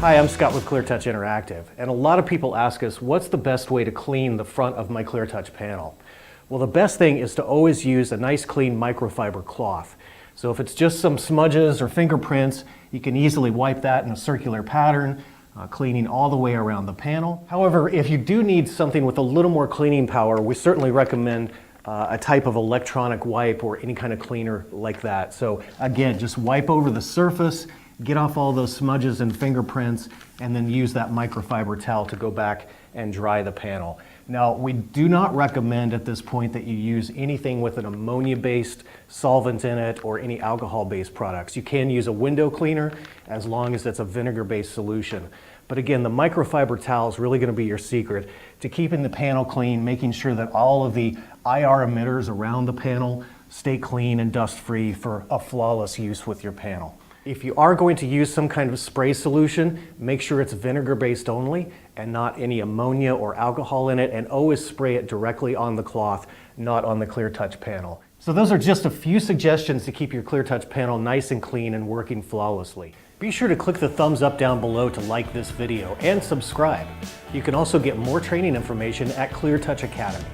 Hi, I'm Scott with ClearTouch Interactive, and a lot of people ask us, what's the best way to clean the front of my ClearTouch panel? Well, the best thing is to always use a nice clean microfiber cloth. So if it's just some smudges or fingerprints, you can easily wipe that in a circular pattern, cleaning all the way around the panel. However, if you do need something with a little more cleaning power, we certainly recommend a type of electronic wipe or any kind of cleaner like that. So again, just wipe over the surface, get off all those smudges and fingerprints, and then use that microfiber towel to go back and dry the panel. Now, we do not recommend at this point that you use anything with an ammonia-based solvent in it or any alcohol-based products. You can use a window cleaner as long as it's a vinegar-based solution. But again, the microfiber towel is really going to be your secret to keeping the panel clean, making sure that all of the IR emitters around the panel stay clean and dust-free for a flawless use with your panel. If you are going to use some kind of spray solution, make sure it's vinegar-based only and not any ammonia or alcohol in it, and always spray it directly on the cloth, not on the ClearTouch panel. So those are just a few suggestions to keep your ClearTouch panel nice and clean and working flawlessly. Be sure to click the thumbs up down below to like this video and subscribe. You can also get more training information at ClearTouch Academy.